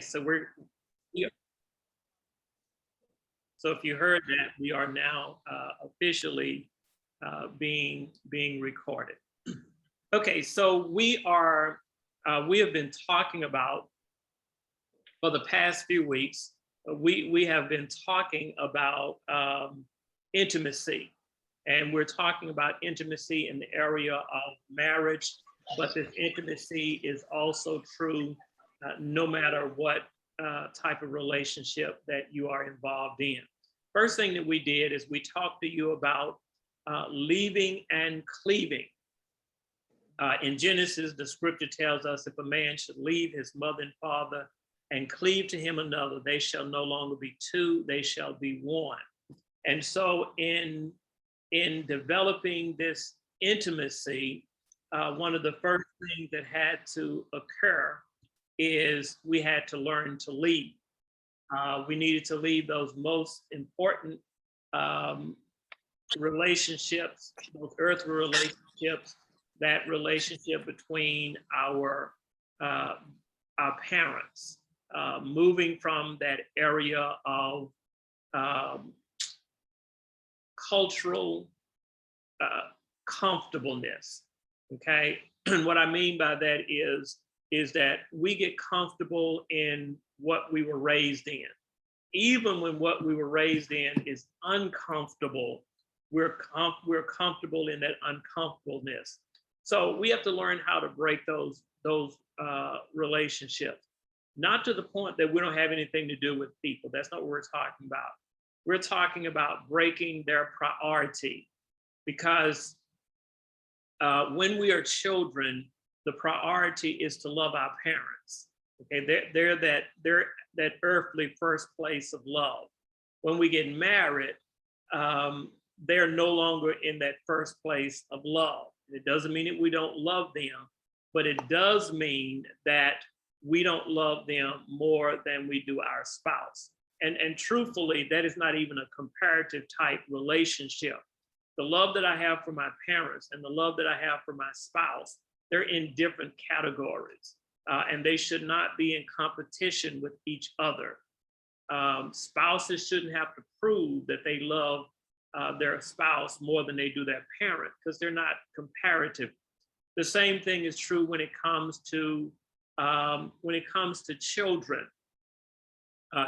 So we- so if you heard that, we are now officially being recorded. Okay, so we have been talking about for the past few weeks. We have been talking about intimacy, and we're talking about intimacy in the area of marriage. But this intimacy is also true no matter what type of relationship that you are involved in. First thing that we did is we talked to you about leaving and cleaving. In Genesis, the scripture tells us if a man should leave his mother and father and cleave to him another, they shall no longer be two, they shall be one. And so in developing this intimacy, one of the first things that had to occur is we had to learn to leave. We needed to leave those most important relationships, those earthly relationships, that relationship between our parents, moving from that area of cultural comfortableness. Okay, and what I mean by that is that we get comfortable in what we were raised in. Even when what we were raised in is uncomfortable, we're comfortable in that uncomfortableness. So we have to learn how to break those relationships. Not to the point that we don't have anything to do with people. That's not what we're talking about. We're talking about breaking their priority, because when we are children, the priority is to love our parents. Okay, they're that earthly first place of love. When we get married, they're no longer in that first place of love. It doesn't mean that we don't love them, but it does mean that we don't love them more than we do our spouse. And truthfully, that is not even a comparative type relationship. The love that I have for my parents and the love that I have for my spouse, they're in different categories, and they should not be in competition with each other. Spouses shouldn't have to prove that they love their spouse more than they do their parent, because they're not comparative. The same thing is true when it comes to children.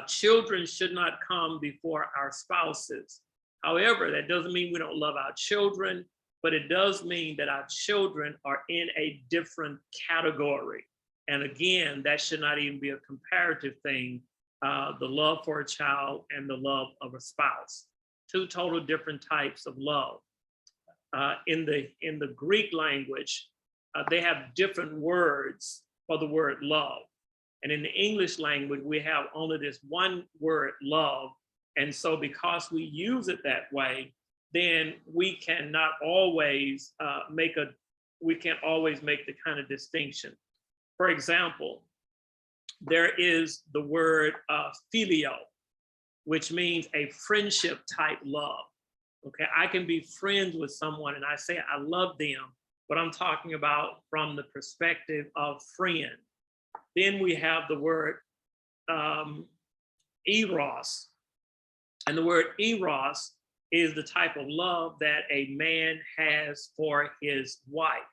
Children should not come before our spouses. However, that doesn't mean we don't love our children, but it does mean that our children are in a different category. And again, that should not even be a comparative thing, the love for a child and the love of a spouse. Two total different types of love. In the Greek language, they have different words for the word love. And in the English language, we have only this one word, love. And so because we use it that way, then we cannot always make the kind of distinction. For example, there is the word filio, which means a friendship type love. Okay, I can be friends with someone and I say I love them, but I'm talking about from the perspective of friend. Then we have the word eros, and the word eros is the type of love that a man has for his wife.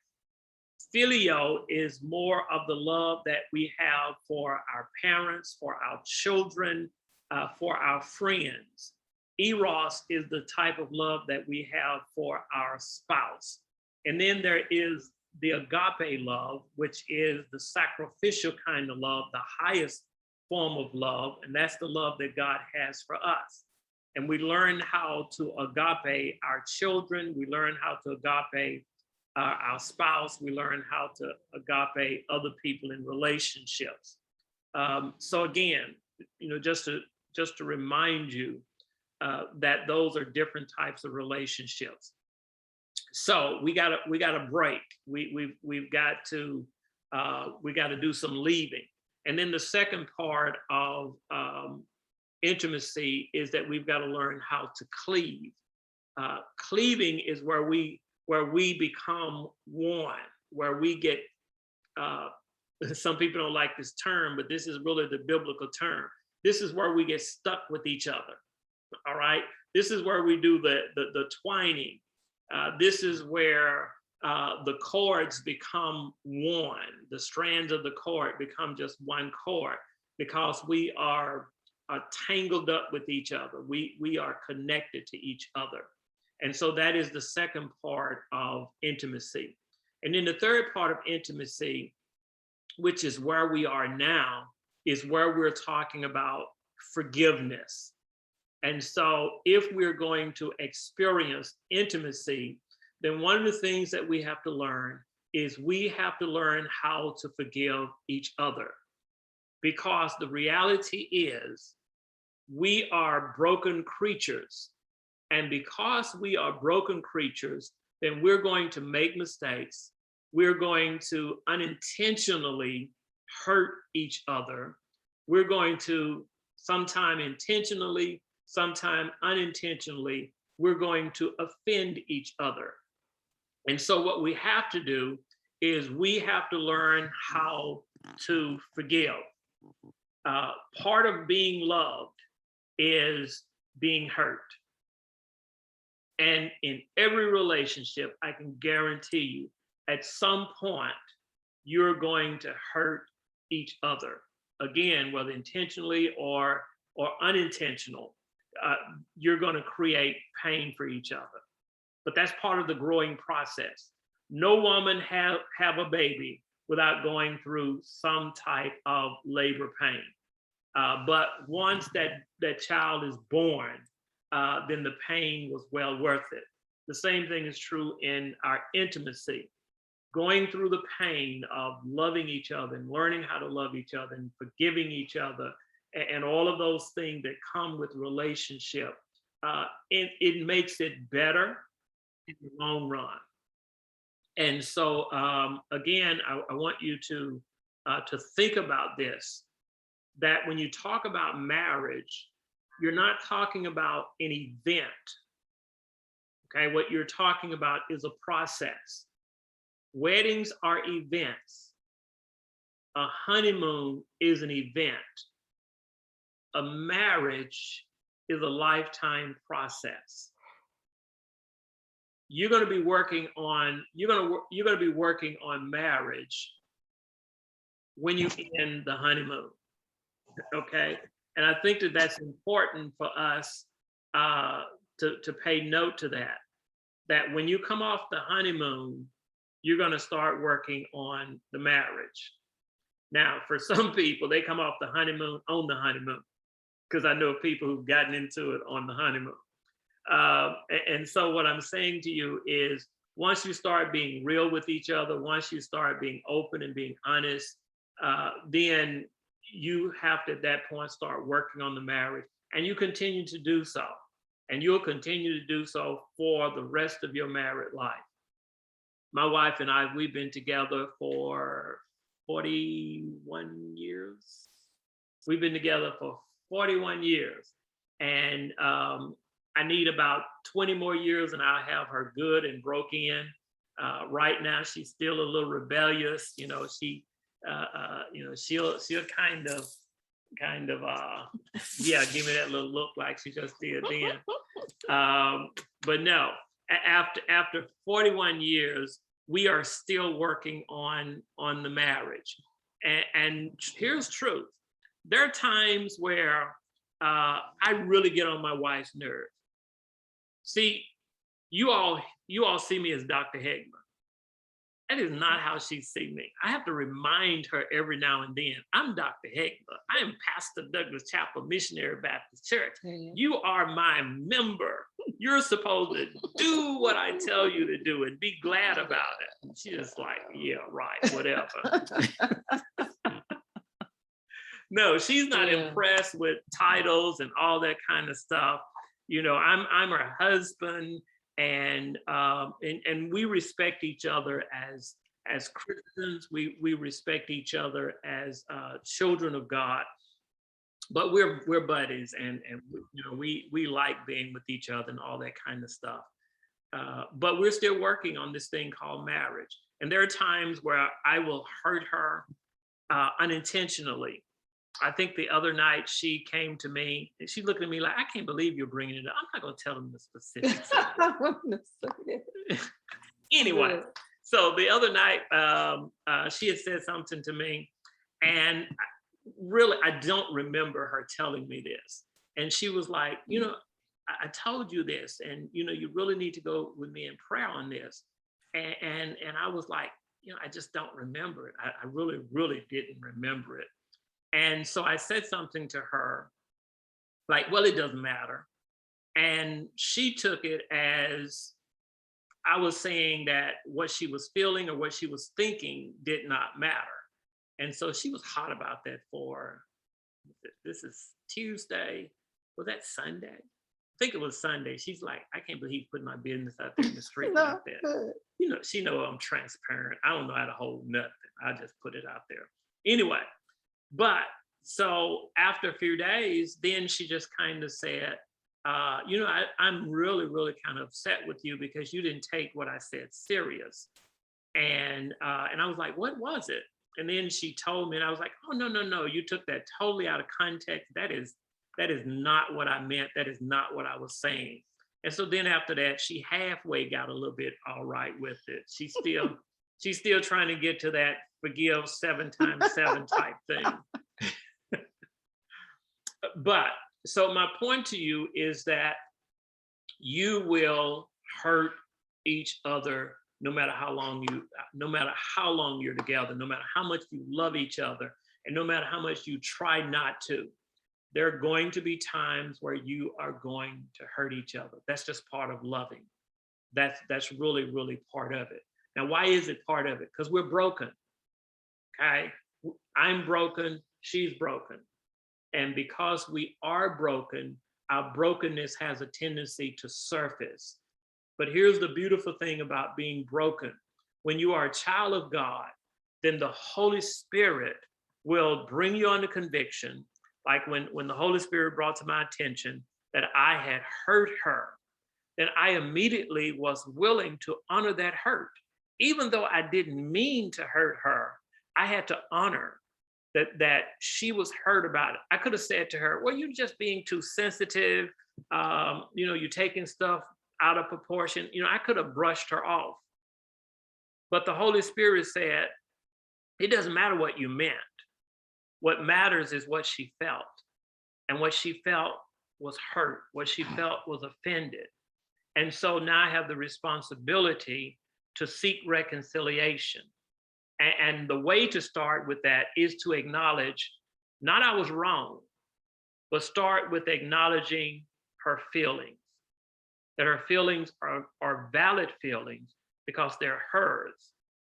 Filio is more of the love that we have for our parents, for our children, for our friends. Eros is the type of love that we have for our spouse. And then there is the agape love, which is the sacrificial kind of love, the highest form of love, and that's the love that God has for us. And we learn how to agape our children, we learn how to agape our spouse, we learn how to agape other people in relationships. So again, just to remind you that those are different types of relationships. So we gotta break. We've got to do some leaving. And then the second part of intimacy is that we've got to learn how to cleave. Cleaving is where we become one, where we get some people don't like this term, but this is really the biblical term. This is where we get stuck with each other. All right. This is where we do the twining. This is where the cords become one. The strands of the cord become just one cord because we are tangled up with each other. We are connected to each other. And so that is the second part of intimacy. And then the third part of intimacy, which is where we are now, is where we're talking about forgiveness. And so if we're going to experience intimacy, then one of the things that we have to learn is we have to learn how to forgive each other. Because the reality is we are broken creatures. And because we are broken creatures, then we're going to make mistakes. We're going to unintentionally hurt each other. We're going to sometime intentionally, sometime unintentionally, we're going to offend each other. And so what we have to do is we have to learn how to forgive. Part of being loved is being hurt. And in every relationship, I can guarantee you, at some point, you're going to hurt each other. Again, whether intentionally or unintentional, you're going to create pain for each other. But that's part of the growing process. No woman have a baby without going through some type of labor pain. But once that child is born, then the pain was well worth it. The same thing is true in our intimacy. Going through the pain of loving each other and learning how to love each other and forgiving each other and all of those things that come with relationship, it makes it better in the long run. And so again, I want you to think about this, that when you talk about marriage, you're not talking about an event. Okay, what you're talking about is a process. Weddings are events. A honeymoon is an event. A marriage is a lifetime process. You're going to be working on marriage when you end the honeymoon. Okay, and I think that that's important for us to pay note to that. That when you come off the honeymoon, you're going to start working on the marriage. Now, for some people, they come off the honeymoon on the honeymoon, because I know people who've gotten into it on the honeymoon. And so what I'm saying to you is, once you start being real with each other, once you start being open and being honest, then you have to, at that point, start working on the marriage, and you continue to do so. And you'll continue to do so for the rest of your married life. My wife and I, we've been together for 41 years. We've been together for 41 years. And I need about 20 more years and I'll have her good and broke in. Right now, she's still a little rebellious. She'll kind of, yeah, give me that little look like she just did then. But no, after 41 years, we are still working on the marriage. And here's truth. There are times where I really get on my wife's nerves. See, you all see me as Dr. Hegman. That is not how she sees me. I have to remind her every now and then, I'm Dr. Hegman. I am Pastor Douglas Chapel Missionary Baptist Church. You are my member. You're supposed to do what I tell you to do and be glad about it. And she's just like, yeah, right, whatever. No, she's not impressed with titles and all that kind of stuff. I'm her husband. And we respect each other as Christians. We respect each other as children of God. But we're buddies, and we like being with each other and all that kind of stuff. But we're still working on this thing called marriage. And there are times where I will hurt her. unintentionally. I think the other night she came to me and she looked at me like, I can't believe you're bringing it up. I'm not going to tell them the specifics. Anyway, so the other night she had said something to me, and really, I don't remember her telling me this. And she was like, you know, I told you this, and you know, you really need to go with me in prayer on this. And I was like, you know, I just don't remember it. I really, really didn't remember it. And so I said something to her, like, well, it doesn't matter. And she took it as I was saying that what she was feeling or what she was thinking did not matter. And so she was hot about that for, this is Tuesday. Was that Sunday? I think it was Sunday. She's like, I can't believe he's putting my business out there in the street like that. You know, she know I'm transparent. I don't know how to hold nothing. I just put it out there. Anyway, but so after a few days, then she just kind of said, you know, I'm really, really kind of upset with you because you didn't take what I said serious. And I was like, what was it? And then she told me, and I was like, oh, no, you took that totally out of context. That is not what I meant. That is not what I was saying. And so then after that, she halfway got a little bit all right with it. She's still trying to get to that forgive 7 times 7 type thing. But so my point to you is that you will hurt each other no matter how long you're together, no matter how much you love each other, and no matter how much you try not to. There are going to be times where you are going to hurt each other. That's just part of loving. That's really, really part of it. Now, why is it part of it? Because we're broken. Okay, I'm broken, she's broken. And because we are broken, our brokenness has a tendency to surface. But here's the beautiful thing about being broken. When you are a child of God, then the Holy Spirit will bring you under conviction. Like when the Holy Spirit brought to my attention that I had hurt her, then I immediately was willing to honor that hurt. Even though I didn't mean to hurt her, I had to honor that she was hurt about it. I could have said to her, well, you're just being too sensitive. You know, you're taking stuff out of proportion. You know, I could have brushed her off. But the Holy Spirit said, it doesn't matter what you meant. What matters is what she felt. And what she felt was hurt. What she felt was offended. And so now I have the responsibility to seek reconciliation. And the way to start with that is to acknowledge, not I was wrong, but start with acknowledging her feelings, that her feelings are valid feelings because they're hers.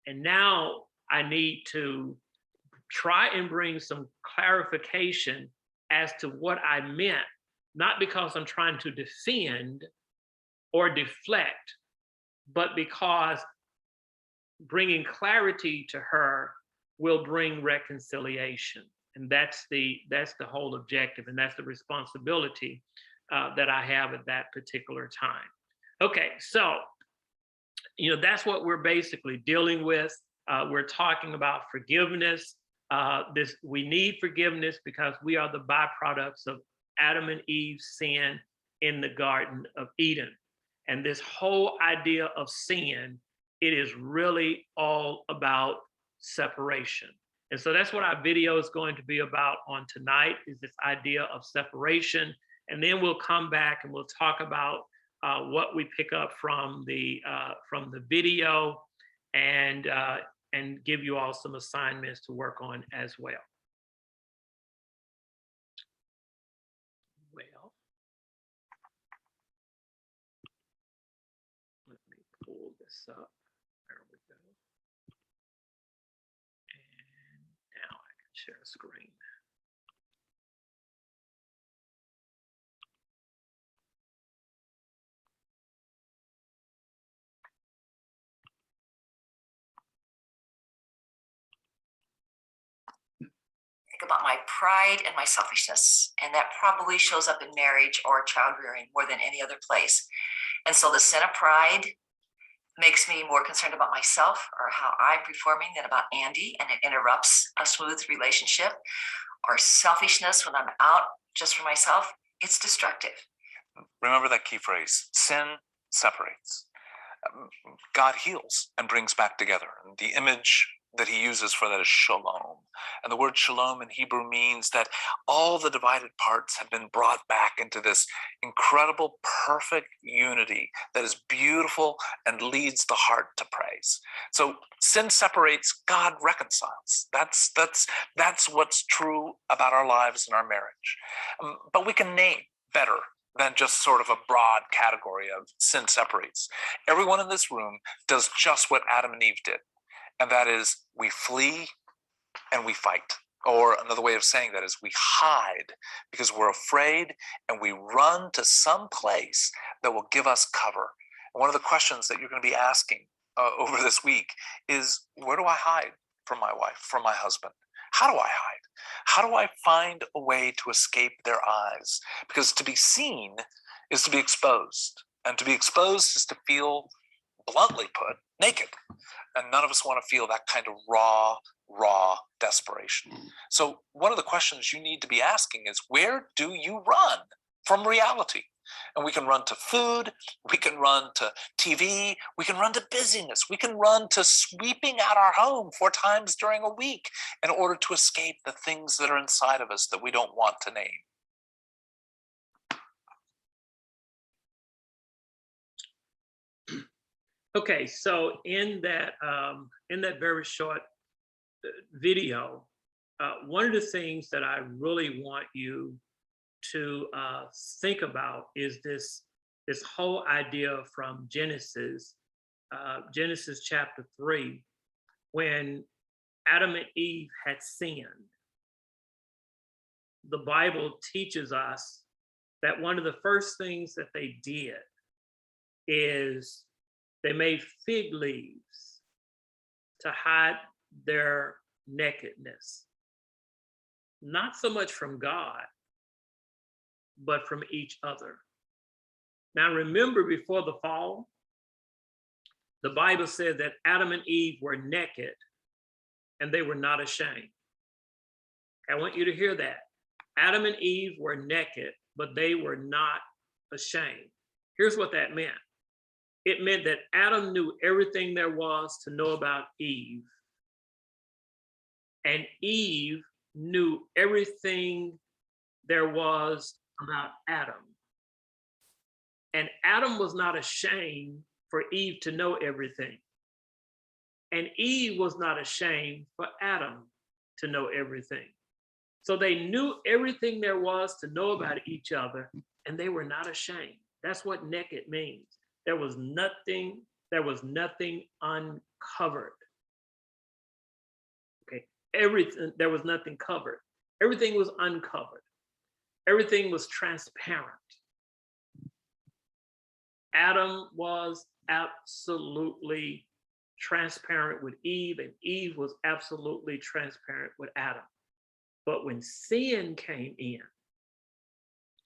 And now I need to try and bring some clarification as to what I meant, not because I'm trying to defend or deflect, but because bringing clarity to her will bring reconciliation. And that's the whole objective, and that's the responsibility that I have at that particular time. Okay, so, you know, that's what we're basically dealing with. We're talking about forgiveness. We need forgiveness because we are the byproducts of Adam and Eve's sin in the Garden of Eden. And this whole idea of sin, it is really all about separation. And so that's what our video is going to be about on tonight, is this idea of separation. And then we'll come back and we'll talk about what we pick up from the video, and give you all some assignments to work on as well. Well, let me pull this up. There we go. And now I can share a screen. About my pride and my selfishness, and that probably shows up in marriage or child rearing more than any other place. And so the sin of pride makes me more concerned about myself or how I'm performing than about Andy, and it interrupts a smooth relationship. Or selfishness when I'm out just for myself, it's destructive. Remember that key phrase: sin separates. God heals and brings back together. And the image that he uses for that is shalom. And the word shalom in Hebrew means that all the divided parts have been brought back into this incredible, perfect unity that is beautiful and leads the heart to praise. So sin separates, God reconciles. That's what's true about our lives and our marriage. But we can name better than just sort of a broad category of sin separates. Everyone in this room does just what Adam and Eve did. And that is, we flee and we fight. Or another way of saying that is we hide because we're afraid, and we run to some place that will give us cover. And one of the questions that you're going to be asking over this week is, where do I hide from my wife, from my husband? How do I hide? How do I find a way to escape their eyes? Because to be seen is to be exposed. And to be exposed is to feel, bluntly put, naked. And none of us want to feel that kind of raw desperation. So one of the questions you need to be asking is, where do you run from reality? And we can run to food, we can run to TV, we can run to busyness, we can run to sweeping out our home 4 times during a week in order to escape the things that are inside of us that we don't want to name. Okay, so in that very short video, one of the things that I really want you to think about is this whole idea from Genesis chapter 3, when Adam and Eve had sinned. The Bible teaches us that one of the first things that they did is they made fig leaves to hide their nakedness, not so much from God, but from each other. Now, remember, before the fall, the Bible said that Adam and Eve were naked and they were not ashamed. I want you to hear that. Adam and Eve were naked, but they were not ashamed. Here's what that meant. It meant that Adam knew everything there was to know about Eve, and Eve knew everything there was about Adam. And Adam was not ashamed for Eve to know everything. And Eve was not ashamed for Adam to know everything. So they knew everything there was to know about each other, and they were not ashamed. That's what naked means. There was nothing uncovered. Okay, there was nothing covered. Everything was uncovered. Everything was transparent. Adam was absolutely transparent with Eve, and Eve was absolutely transparent with Adam. But when sin came in,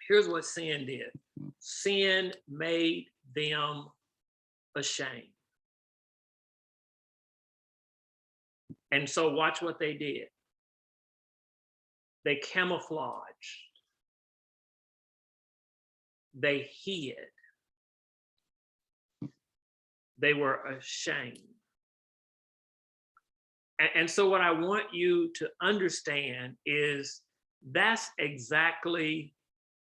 here's what sin did. Sin made them ashamed. And so watch what they did. They camouflaged. They hid. They were ashamed. And so what I want you to understand is that's exactly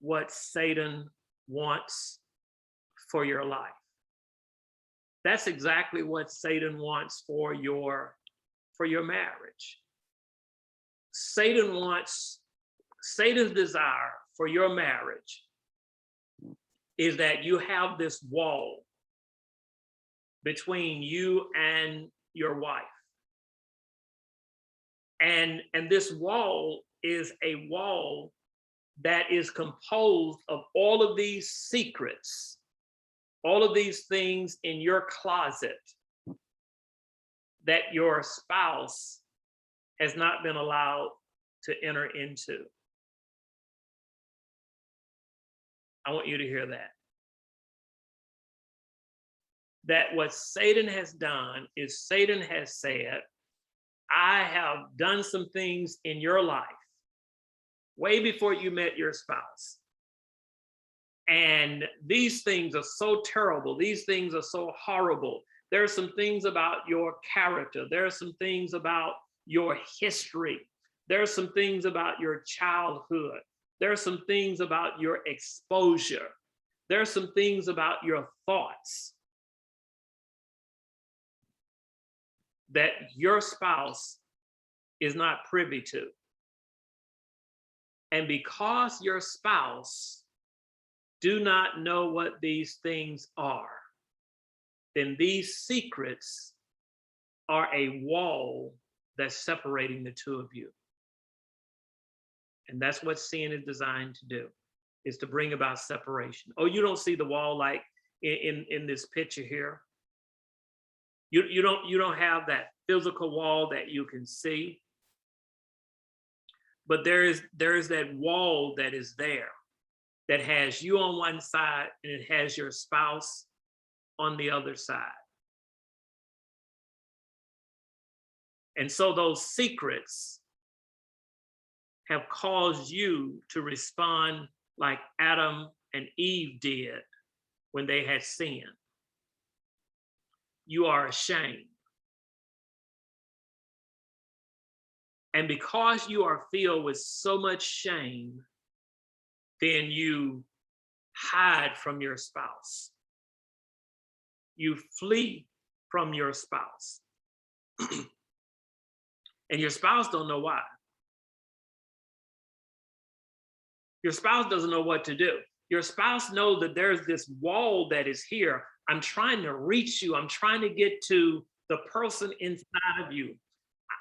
what Satan wants for your life. That's exactly what Satan wants for your marriage. Satan's desire for your marriage is that you have this wall between you and your wife. And this wall is a wall that is composed of all of these secrets, all of these things in your closet that your spouse has not been allowed to enter into. I want you to hear that. that what Satan has done is Satan has said, I have done some things in your life way before you met your spouse. And these things are so terrible. These things are so horrible. There are some things about your character. There are some things about your history. There are some things about your childhood. There are some things about your exposure. There are some things about your thoughts that your spouse is not privy to. And because your spouse do not know what these things are, then these secrets are a wall that's separating the two of you. And that's what sin is designed to do, is to bring about separation. Oh, you don't see the wall like in this picture here. You don't have that physical wall that you can see. But there is that wall that is there, that has you on one side and it has your spouse on the other side. And so those secrets have caused you to respond like Adam and Eve did when they had sinned. You are ashamed. And because you are filled with so much shame, then you hide from your spouse. You flee from your spouse. And your spouse don't know why. Your spouse doesn't know what to do. Your spouse knows that there's this wall that is here. I'm trying to reach you. I'm trying to get to the person inside of you.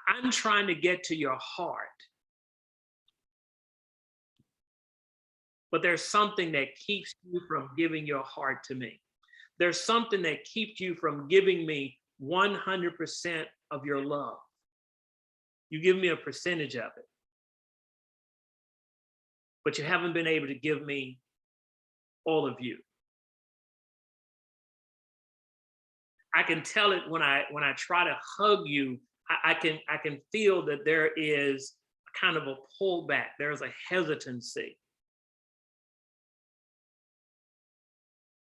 I'm trying to get to your heart. But there's something that keeps you from giving your heart to me. There's something that keeps you from giving me 100% of your love. You give me a percentage of it, but you haven't been able to give me all of you. I can tell it when I try to hug you. I can feel that there is kind of a pullback. There's a hesitancy.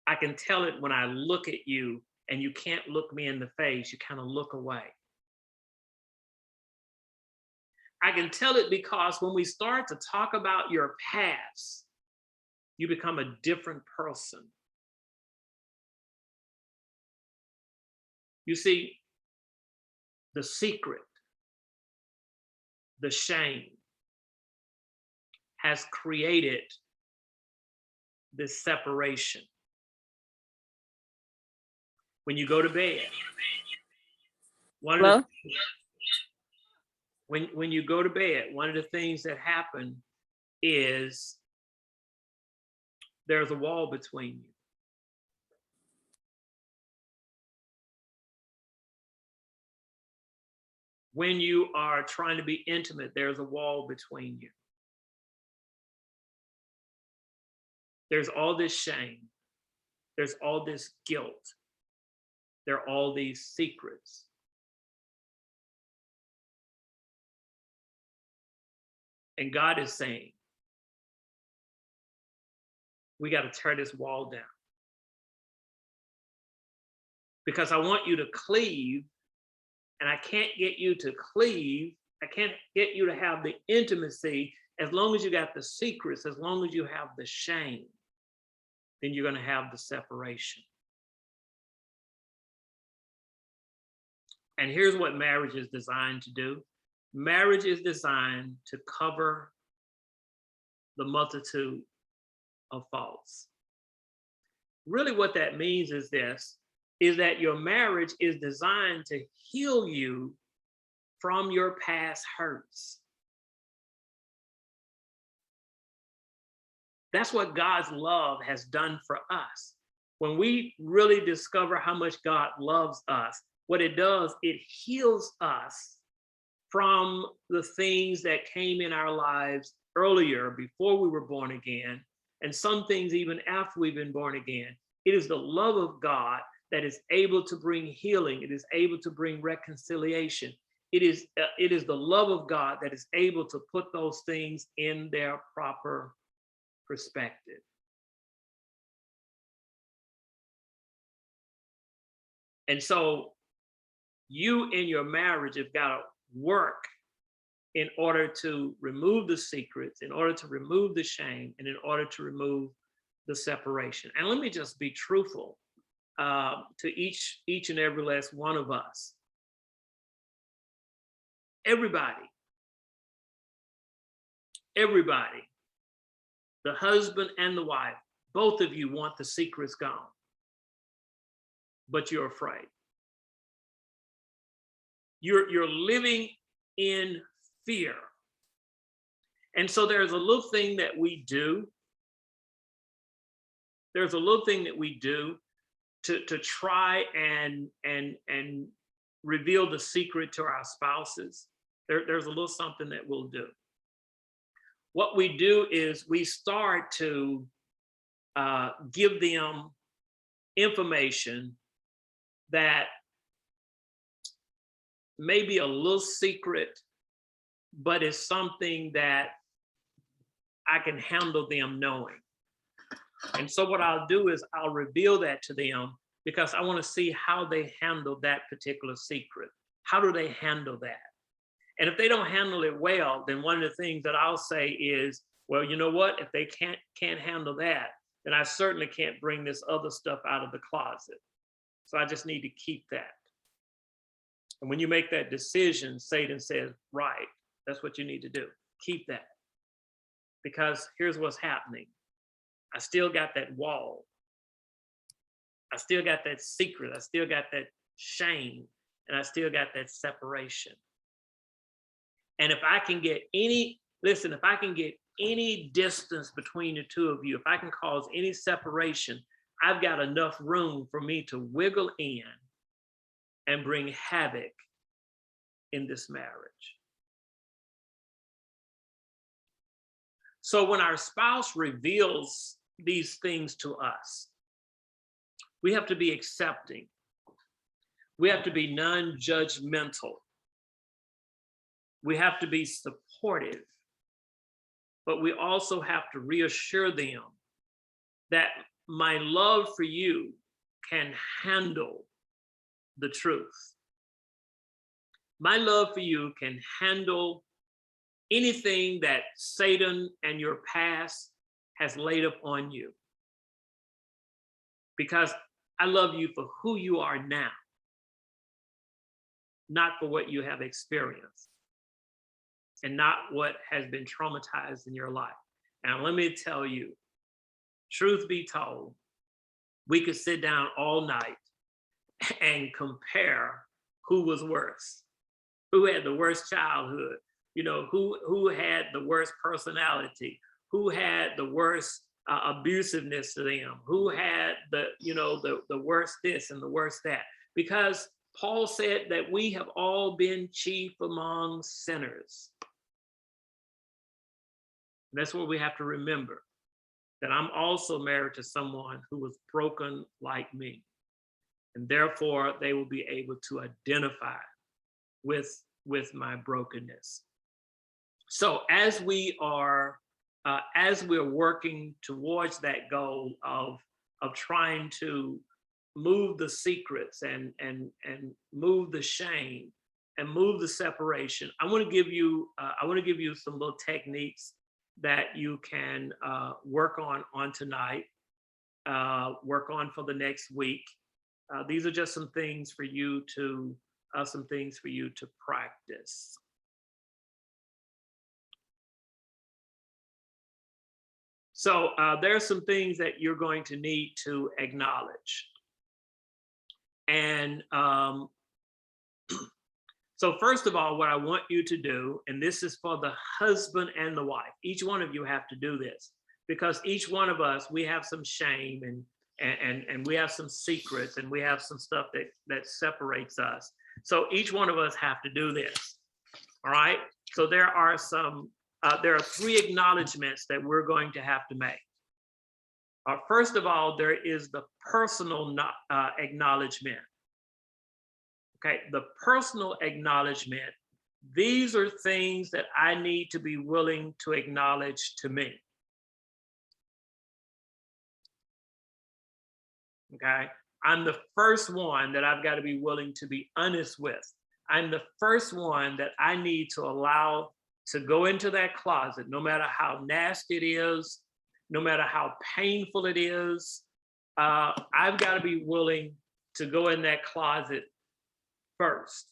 I can tell it when I look at you and you can't look me in the face. You kind of look away. I can tell it because when we start to talk about your past, you become a different person. You see, the secret, the shame has created this separation. When you go to bed, when you go to bed, one of the things that happen is there's a wall between you. When you are trying to be intimate, there's a wall between you. There's all this shame. There's all this guilt. There are all these secrets. And God is saying, we got to tear this wall down. Because I want you to cleave, and I can't get you to cleave. I can't get you to have the intimacy as long as you got the secrets, as long as you have the shame, then you're going to have the separation. And here's what marriage is designed to do. Marriage is designed to cover the multitude of faults. Really what that means is this, is that your marriage is designed to heal you from your past hurts. That's what God's love has done for us. When we really discover how much God loves us, what it does, it heals us from the things that came in our lives earlier before we were born again, and some things even after we've been born again. It is the love of God that is able to bring healing. It is able to bring reconciliation. It is the love of God that is able to put those things in their proper perspective. And so you in your marriage have got to work in order to remove the secrets, in order to remove the shame, and in order to remove the separation. And let me just be truthful to each and every last one of us. Everybody, the husband and the wife, both of you want the secrets gone, but you're afraid. You're living in fear. And so there's a little thing that we do. There's a little thing that we do to try and reveal the secret to our spouses. There's a little something that we'll do. What we do is we start to give them information that may be a little secret, but it's something that I can handle them knowing. And so what I'll do is I'll reveal that to them because I want to see how they handle that particular secret. How do they handle that? And if they don't handle it well, then one of the things that I'll say is, well, you know what? If they can't handle that, then I certainly can't bring this other stuff out of the closet. So I just need to keep that. And when you make that decision, Satan says, right, that's what you need to do. Keep that. Because here's what's happening. I still got that wall. I still got that secret. I still got that shame. And I still got that separation. And if I can get any distance between the two of you, if I can cause any separation, I've got enough room for me to wiggle in and bring havoc in this marriage. So when our spouse reveals these things to us, we have to be accepting. We have to be non-judgmental. We have to be supportive, but we also have to reassure them that my love for you can handle the truth. My love for you can handle anything that Satan and your past has laid upon you. Because I love you for who you are now, not for what you have experienced and not what has been traumatized in your life. Now, let me tell you, truth be told, we could sit down all night and compare who was worse, who had the worst childhood, who had the worst personality, who had the worst abusiveness to them, who had the worst this and the worst that. Because Paul said that we have all been chief among sinners. And that's what we have to remember, that I'm also married to someone who was broken like me. And therefore, they will be able to identify with my brokenness. So as we're working towards that goal of trying to move the secrets and move the shame and move the separation, I want to give you some little techniques that you can work on tonight, work on for the next week. These are just some things for you to practice. So there are some things that you're going to need to acknowledge. And so first of all, what I want you to do, and this is for the husband and the wife, each one of you have to do this, because each one of us, we have some shame and we have some secrets and we have some stuff that separates us. So each one of us have to do this, all right? So there are 3 acknowledgements that we're going to have to make. First of all, there is the personal acknowledgement. Okay, the personal acknowledgement. These are things that I need to be willing to acknowledge to me. Okay, I'm the first one that I've got to be willing to be honest with. I'm the first one that I need to allow to go into that closet, no matter how nasty it is, no matter how painful it is. I've got to be willing to go in that closet first.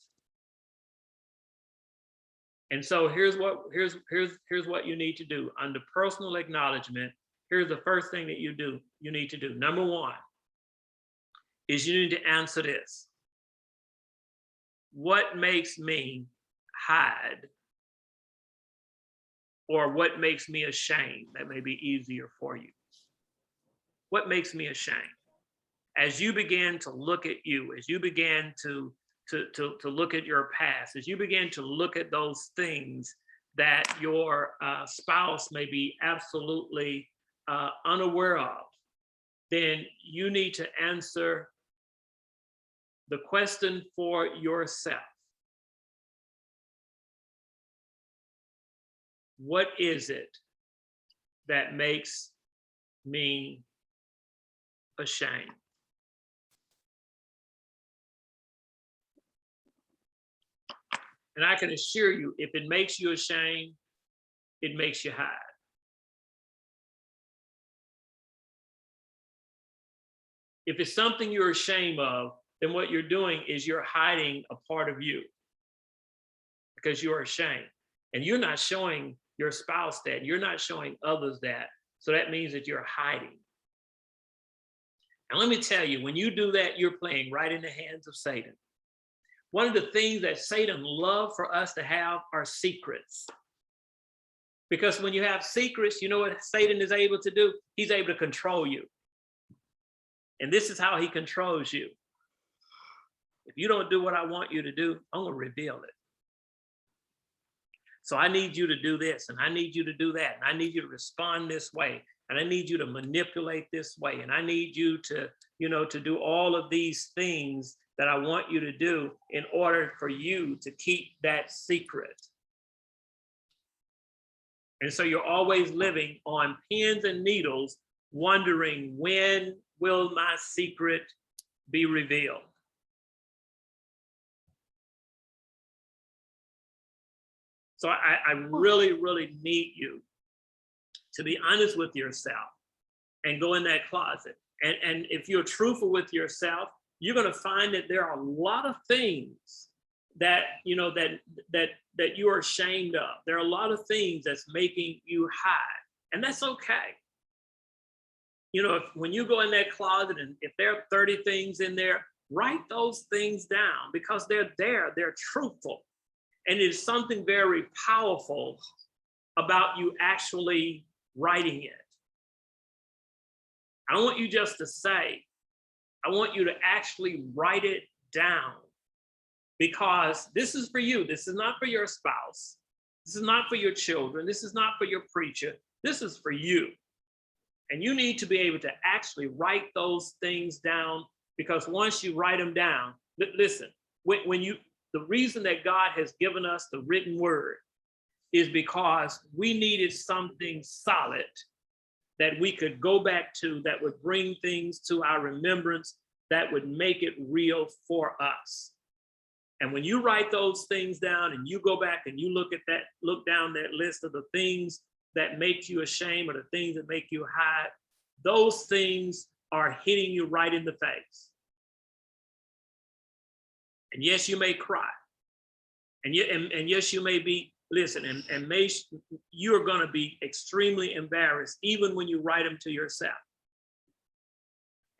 And so here's what you need to do. Under personal acknowledgement, here's the first thing that you need to do. Number one is you need to answer this. What makes me hide? Or what makes me ashamed? That may be easier for you. What makes me ashamed? As you begin to look at you, as you begin to look at your past, as you begin to look at those things that your spouse may be absolutely unaware of, then you need to answer the question for yourself. What is it that makes me ashamed? And I can assure you, if it makes you ashamed, it makes you hide. If it's something you're ashamed of, then what you're doing is you're hiding a part of you because you're ashamed. And you're not showing your spouse that, you're not showing others that. So that means that you're hiding. And let me tell you, when you do that, you're playing right in the hands of Satan. One of the things that Satan loves for us to have are secrets. Because when you have secrets, you know what Satan is able to do? He's able to control you. And this is how he controls you. If you don't do what I want you to do, I'm going to reveal it. So I need you to do this, and I need you to do that, and I need you to respond this way, and I need you to manipulate this way, and I need you to, to do all of these things that I want you to do in order for you to keep that secret. And so you're always living on pins and needles, wondering, when will my secret be revealed? So I really, really need you to be honest with yourself and go in that closet. And if you're truthful with yourself, you're going to find that there are a lot of things that, that you are ashamed of. There are a lot of things that's making you hide, and that's okay. When you go in that closet, and if there are 30 things in there, write those things down because they're there, they're truthful. And it's something very powerful about you actually writing it. I don't want you just to say, I want you to actually write it down, because this is for you. This is not for your spouse. This is not for your children. This is not for your preacher. This is for you. And you need to be able to actually write those things down, because once you write them down, listen, the reason that God has given us the written word is because we needed something solid that we could go back to, that would bring things to our remembrance, that would make it real for us. And when you write those things down and you go back and you look down that list of the things that make you ashamed or the things that make you hide, those things are hitting you right in the face. And yes, you may cry. And yes, you may be, listen, and you're going to be extremely embarrassed even when you write them to yourself.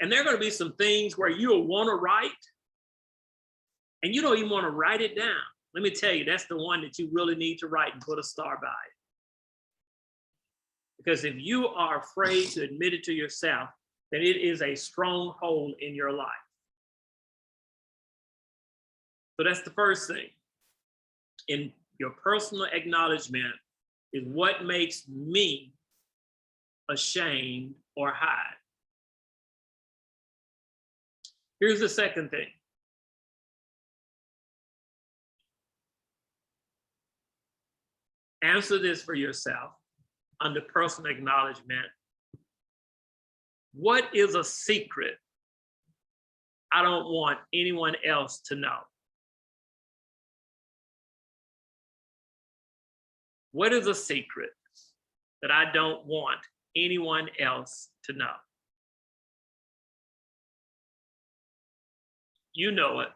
And there are going to be some things where you'll want to write and you don't even want to write it down. Let me tell you, that's the one that you really need to write and put a star by it. Because if you are afraid to admit it to yourself, then it is a stronghold in your life. So that's the first thing. In your personal acknowledgement is what makes me ashamed or hide. Here's the second thing. Answer this for yourself under personal acknowledgement. What is a secret I don't want anyone else to know? What is a secret that I don't want anyone else to know? You know it.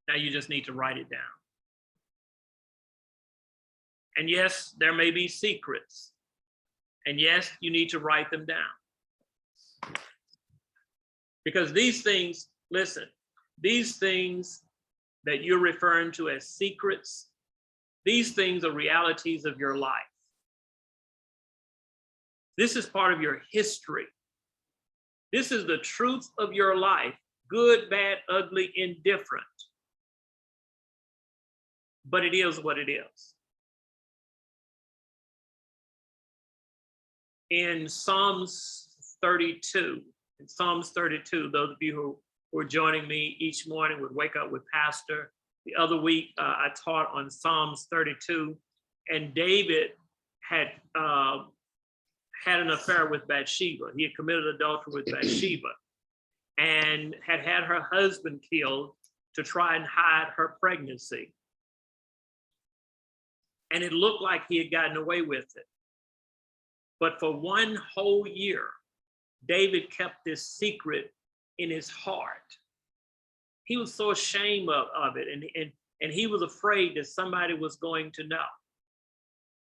Now you just need to write it down. And yes, there may be secrets. And yes, you need to write them down. Because these things, listen, these things that you're referring to as secrets, these things are realities of your life. This is part of your history. This is the truth of your life, good, bad, ugly, indifferent. But it is what it is. In Psalms 32, those of you who are joining me each morning would wake up with Pastor. The other week, I taught on Psalms 32, and David had an affair with Bathsheba. He had committed adultery with Bathsheba and had her husband killed to try and hide her pregnancy. And it looked like he had gotten away with it. But for one whole year, David kept this secret in his heart. He was so ashamed of it, and he was afraid that somebody was going to know.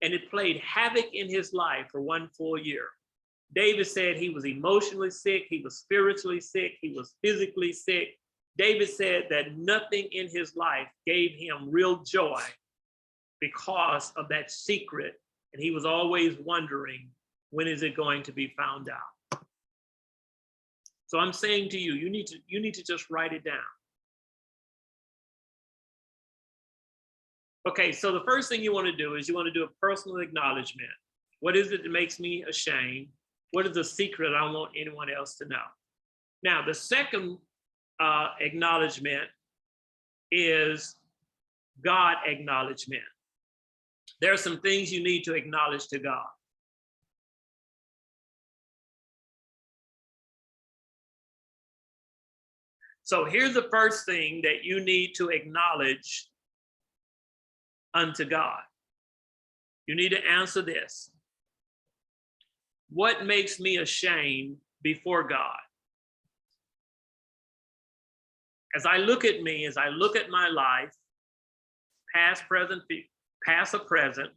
And it played havoc in his life for one full year. David said he was emotionally sick, he was spiritually sick, he was physically sick. David said that nothing in his life gave him real joy because of that secret. And he was always wondering, when is it going to be found out? So I'm saying to you, you need to just write it down. Okay, so the first thing you want to do is you want to do a personal acknowledgement. What is it that makes me ashamed? What is the secret I don't want anyone else to know? Now, the second acknowledgement is God acknowledgement. There are some things you need to acknowledge to God. So here's the first thing that you need to acknowledge unto God. You need to answer this. What makes me ashamed before God? As I look at me, as I look at my life, past, present, past or present,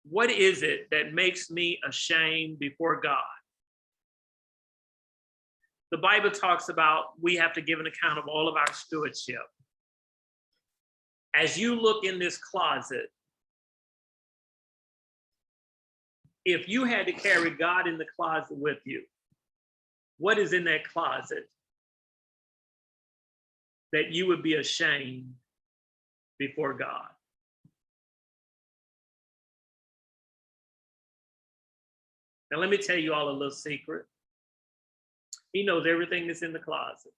what is it that makes me ashamed before God? The Bible talks about we have to give an account of all of our stewardship. As you look in this closet, if you had to carry God in the closet with you, what is in that closet that you would be ashamed before God? Now, let me tell you all a little secret. He knows everything that's in the closet.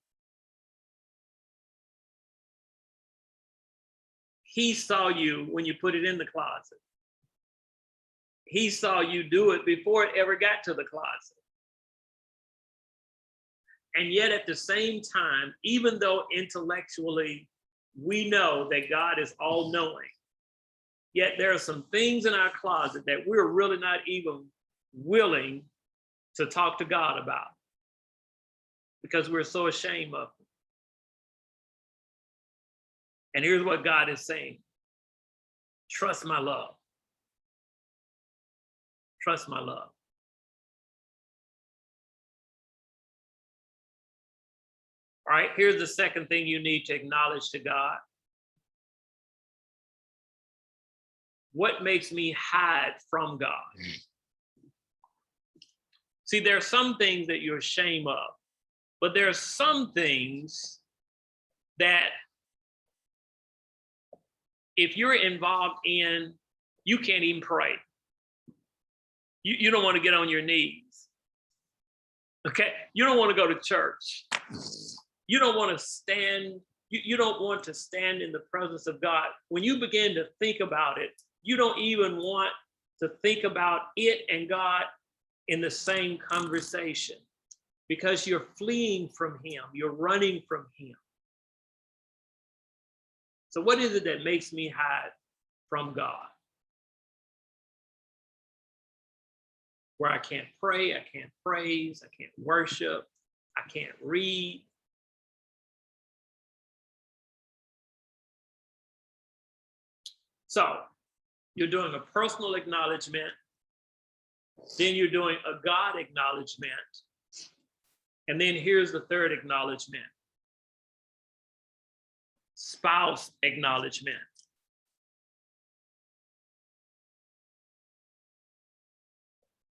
He saw you when you put it in the closet. He saw you do it before it ever got to the closet. And yet at the same time, even though intellectually we know that God is all-knowing, yet there are some things in our closet that we're really not even willing to talk to God about because we're so ashamed of them. And here's what God is saying. Trust my love. Trust my love. All right, here's the second thing you need to acknowledge to God. What makes me hide from God? See, there are some things that you're ashamed of, but there are some things that if you're involved in, you can't even pray. You don't want to get on your knees. Okay, you don't want to go to church. You don't want to stand, you don't want to stand in the presence of God. When you begin to think about it, you don't even want to think about it and God in the same conversation because you're fleeing from him, you're running from him. So what is it that makes me hide from God? Where I can't pray, I can't praise, I can't worship, I can't read. So you're doing a personal acknowledgement, then you're doing a God acknowledgement, and then here's the third acknowledgement, spouse acknowledgement.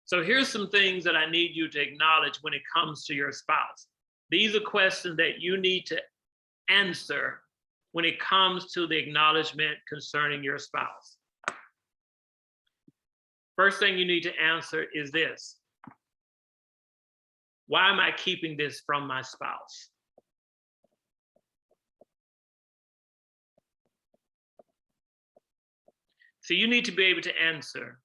So here's some things that I need you to acknowledge when it comes to your spouse. These are questions that you need to answer when it comes to the acknowledgement concerning your spouse. First thing you need to answer is this: why am I keeping this from my spouse? So you need to be able to answer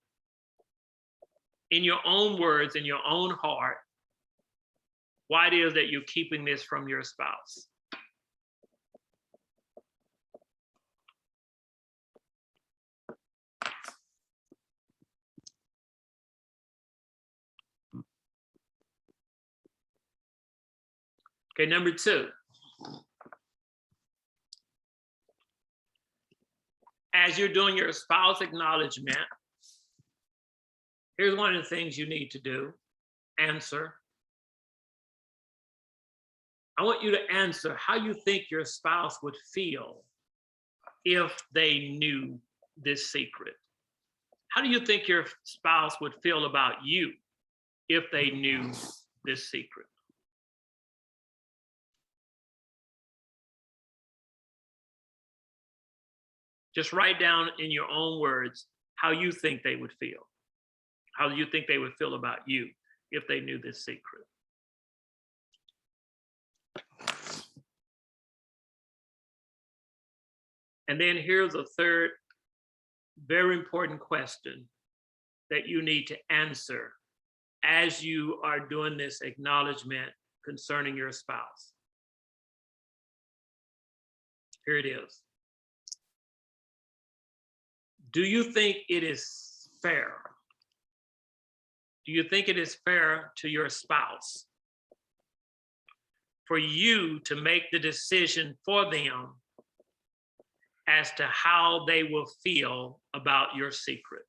in your own words, in your own heart, why it is that you're keeping this from your spouse. Okay, number two. As you're doing your spouse acknowledgement, here's one of the things you need to do. Answer. I want you to answer how you think your spouse would feel if they knew this secret. How do you think your spouse would feel about you if they knew this secret? Just write down in your own words how you think they would feel. How do you think they would feel about you if they knew this secret? And then here's a third very important question that you need to answer as you are doing this acknowledgement concerning your spouse. Here it is. Do you think it is fair? Do you think it is fair to your spouse for you to make the decision for them as to how they will feel about your secret?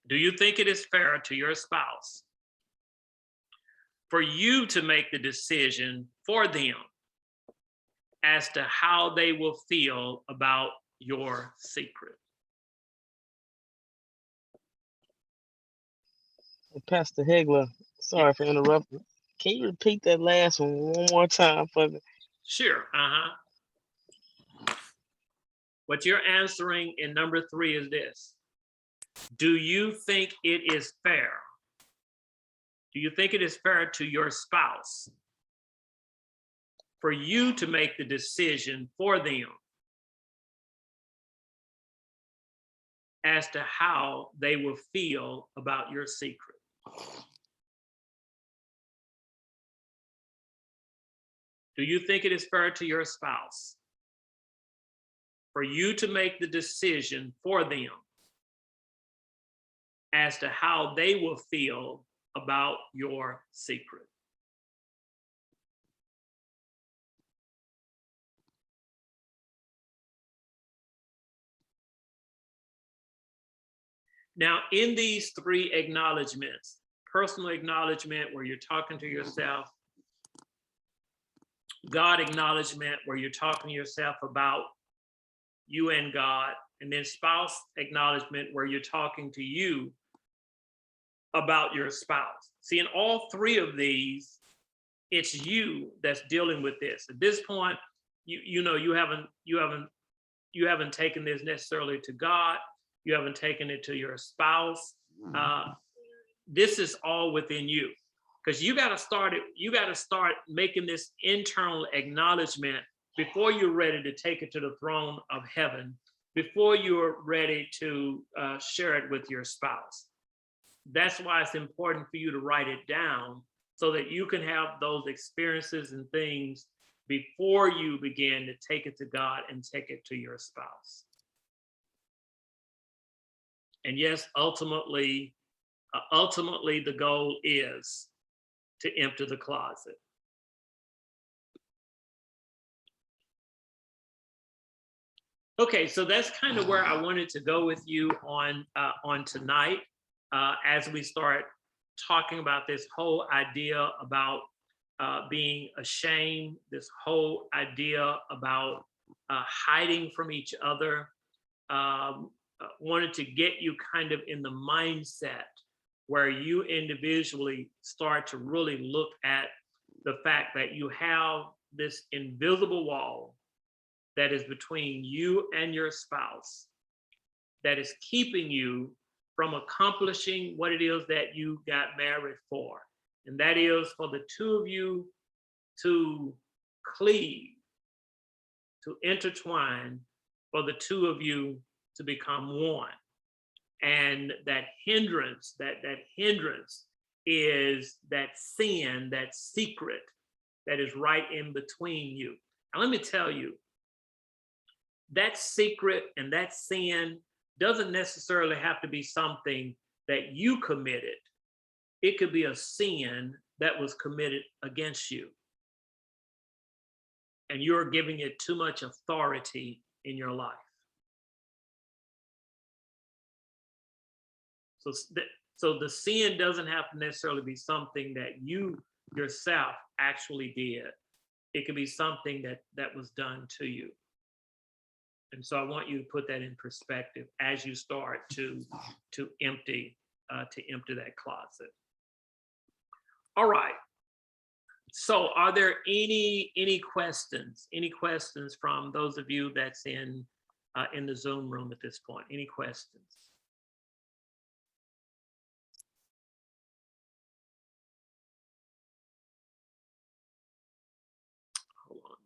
Do you think it is fair to your spouse for you to make the decision for them as to how they will feel about your secret? Pastor Hegler, sorry for interrupting. Can you repeat that last one more time for me? Sure. What you're answering in number 3 is this: do you think it is fair? Do you think it is fair to your spouse for you to make the decision for them as to how they will feel about your secret? Do you think it is fair to your spouse for you to make the decision for them as to how they will feel about your secret? Now, in these 3 acknowledgements, personal acknowledgement where you're talking to yourself, God acknowledgement where you're talking to yourself about you and God, and then spouse acknowledgement where you're talking to you about your spouse. See, in all 3 of these, it's you that's dealing with this. At this point, you know you haven't taken this necessarily to God. You haven't taken it to your spouse. this is all within you, because you got to start it. You got to start making this internal acknowledgement before you're ready to take it to the throne of heaven, before you're ready to share it with your spouse. That's why it's important for you to write it down so that you can have those experiences and things before you begin to take it to God and take it to your spouse. And yes, ultimately the goal is to empty the closet. Okay, so that's kind of where I wanted to go with you on tonight, as we start talking about this whole idea about being ashamed, this whole idea about hiding from each other. Wanted to get you kind of in the mindset where you individually start to really look at the fact that you have this invisible wall that is between you and your spouse, that is keeping you from accomplishing what it is that you got married for. And that is for the two of you to cleave, to intertwine, for the two of you to become one. And that hindrance is that sin, that secret that is right in between you. And let me tell you, that secret and that sin doesn't necessarily have to be something that you committed. It could be a sin that was committed against you. And you're giving it too much authority in your life. So the sin doesn't have to necessarily be something that you yourself actually did. It could be something that was done to you. And so I want you to put that in perspective as you start to empty that closet. All right. So are there any questions? Any questions from those of you that's in the Zoom room at this point? Any questions? Hold on.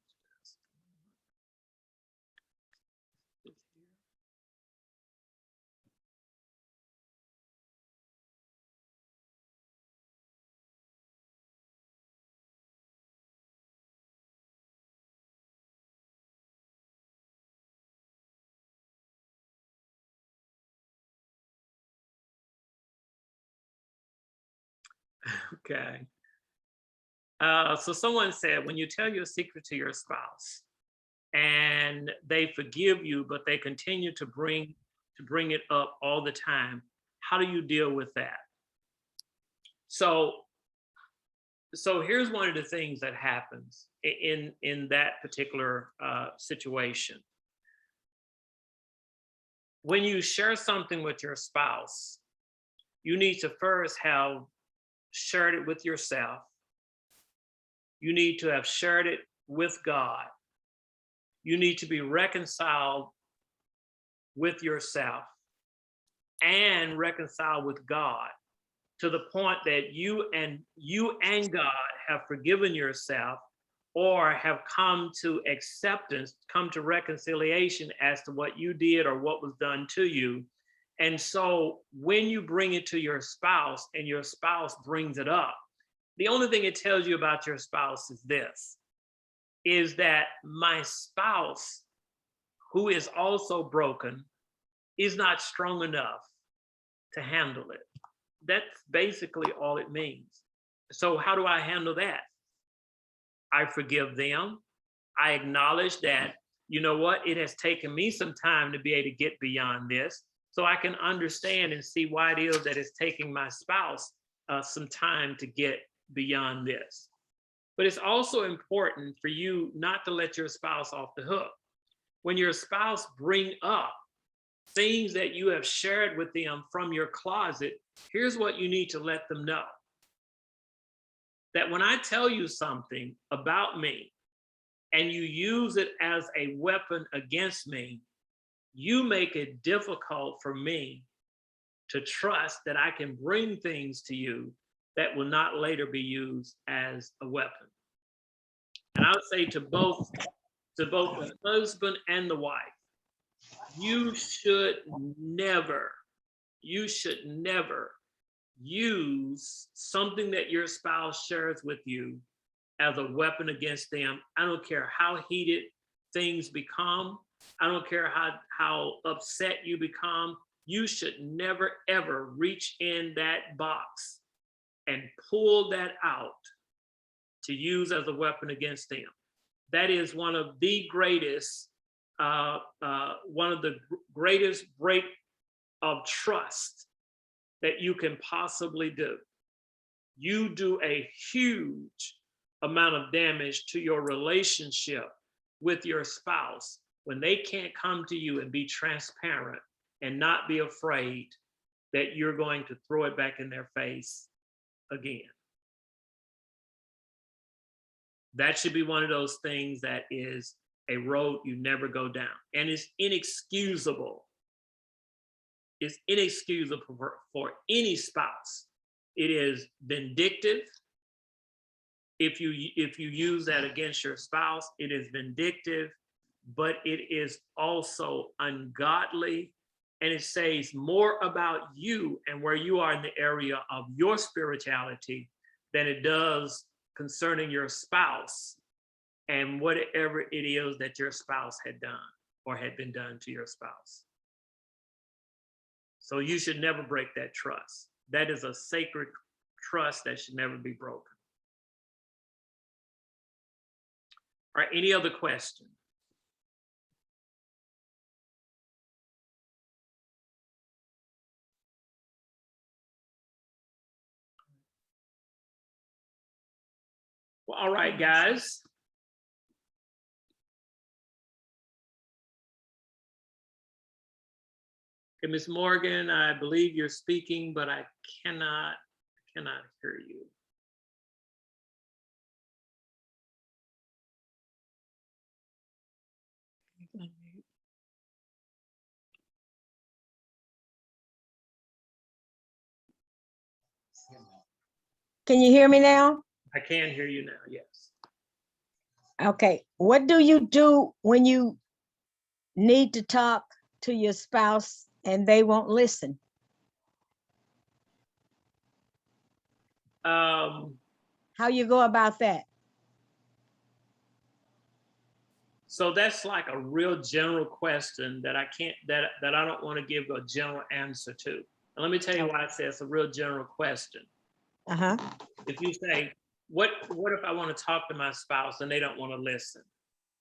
Okay. So someone said, when you tell your secret to your spouse and they forgive you, but they continue to bring it up all the time, how do you deal with that? So here's one of the things that happens in that particular situation. When you share something with your spouse, you need to first have shared it with yourself. You need to have shared it with God. You need to be reconciled with yourself and reconciled with God to the point that you and God have forgiven yourself or have come to acceptance, come to reconciliation as to what you did or what was done to you. And so when you bring it to your spouse and your spouse brings it up, the only thing it tells you about your spouse is this, is that my spouse, who is also broken, is not strong enough to handle it. That's basically all it means. So how do I handle that? I forgive them. I acknowledge that, you know what, it has taken me some time to be able to get beyond this. So I can understand and see why it is that it's taking my spouse some time to get beyond this. But it's also important for you not to let your spouse off the hook. When your spouse bring up things that you have shared with them from your closet, here's what you need to let them know. That when I tell you something about me and you use it as a weapon against me, you make it difficult for me to trust that I can bring things to you that will not later be used as a weapon. And I would say to both the husband and the wife, you should never use something that your spouse shares with you as a weapon against them. I don't care how heated things become. I don't care how upset you become. You should never, ever reach in that box and pull that out to use as a weapon against them. That is one of the greatest break of trust that you can possibly do. You do a huge amount of damage to your relationship with your spouse when they can't come to you and be transparent and not be afraid that you're going to throw it back in their face again. That should be one of those things that is a road you never go down, and it's inexcusable. It's inexcusable for any spouse. It is vindictive. If you use that against your spouse, it is vindictive, but it is also ungodly, and it says more about you and where you are in the area of your spirituality than it does concerning your spouse and whatever it is that your spouse had done or had been done to your spouse. So you should never break that trust. That is a sacred trust that should never be broken. All right, any other questions? Well, all right, guys. Okay, Ms. Morgan, I believe you're speaking, but I cannot hear you. Can you hear me now? I can hear you now, yes. Okay, what do you do when you need to talk to your spouse and they won't listen? How you go about that? So that's like a real general question that I don't want to give a general answer to. And let me tell you why I say it's a real general question. Uh-huh. If you say, what if I want to talk to my spouse and they don't want to listen?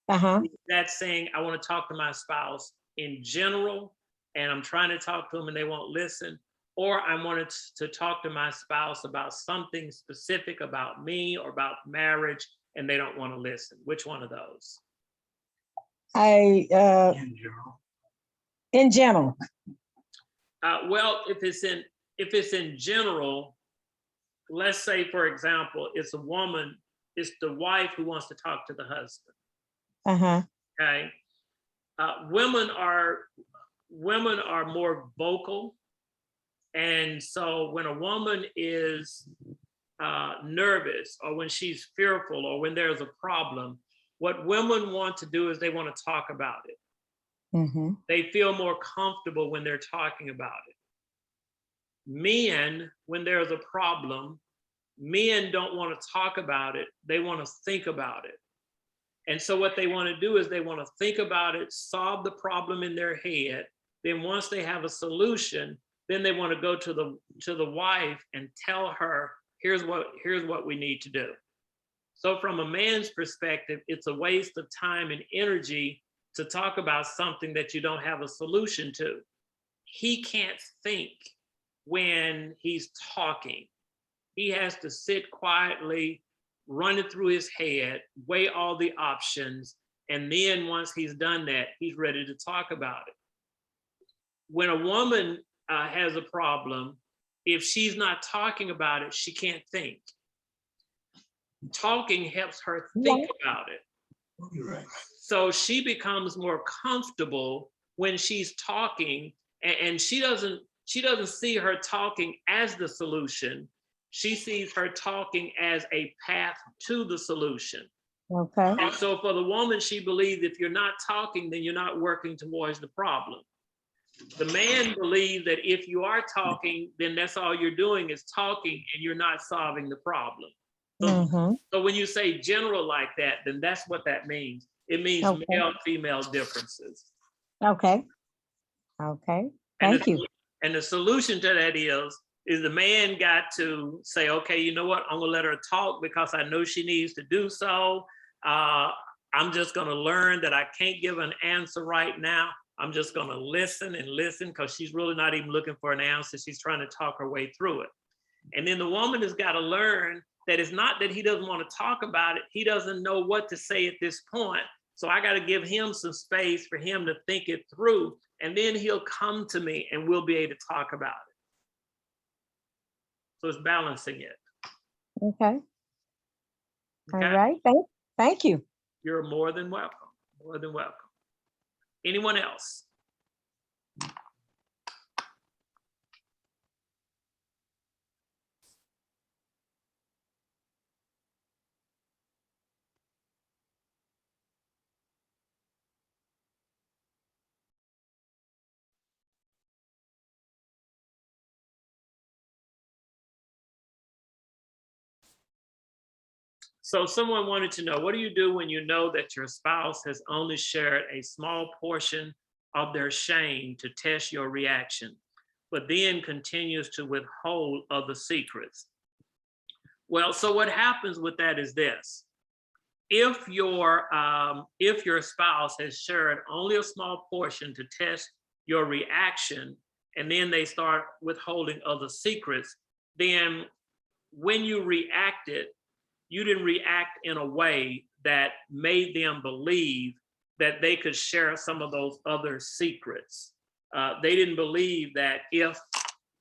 Uh-huh. That's saying I want to talk to my spouse in general and I'm trying to talk to them and they won't listen, or I wanted to talk to my spouse about something specific about me or about marriage and they don't want to listen. Which one of those? In general. Well, if it's in general, let's say, for example, it's the wife who wants to talk to the husband. Uh-huh. Okay. Women are more vocal. And so when a woman is nervous or when she's fearful or when there's a problem, what women want to do is they want to talk about it. Mm-hmm. They feel more comfortable when they're talking about it. Men, when there's a problem, men don't want to talk about it. They want to think about it. And so what they want to do is they want to think about it, solve the problem in their head. Then once they have a solution, then they want to go to the wife and tell her, here's what we need to do. So from a man's perspective, it's a waste of time and energy to talk about something that you don't have a solution to. He can't think when he's talking. He has to sit quietly, run it through his head, weigh all the options, and then once he's done that, he's ready to talk about it. When a woman has a problem, if she's not talking about it, she can't think. Talking helps her think about it. Right. So she becomes more comfortable when she's talking, and she doesn't she doesn't see her talking as the solution. She sees her talking as a path to the solution. Okay. And so for the woman, she believes if you're not talking, then you're not working towards the problem. The man believes that if you are talking, then that's all you're doing is talking and you're not solving the problem. So when you say general like that, then that's what that means. It means Okay. male, female differences. Okay. Okay. Thank you. And the solution to that is the man got to say, okay, you know what? I'm gonna let her talk because I know she needs to do so. I'm just gonna learn that I can't give an answer right now. I'm just gonna listen and listen because she's really not even looking for an answer. She's trying to talk her way through it. And then the woman has got to learn that it's not that he doesn't want to talk about it. He doesn't know what to say at this point. So I got to give him some space for him to think it through. And then he'll come to me and we'll be able to talk about it. So it's balancing it. Okay. All Okay? right. Thank you. You're more than welcome. More than welcome. Anyone else? So someone wanted to know, what do you do when you know that your spouse has only shared a small portion of their shame to test your reaction, but then continues to withhold other secrets? Well, so what happens with that is this. If your spouse has shared only a small portion to test your reaction, and then they start withholding other secrets, then when you reacted, you didn't react in a way that made them believe that they could share some of those other secrets. They didn't believe that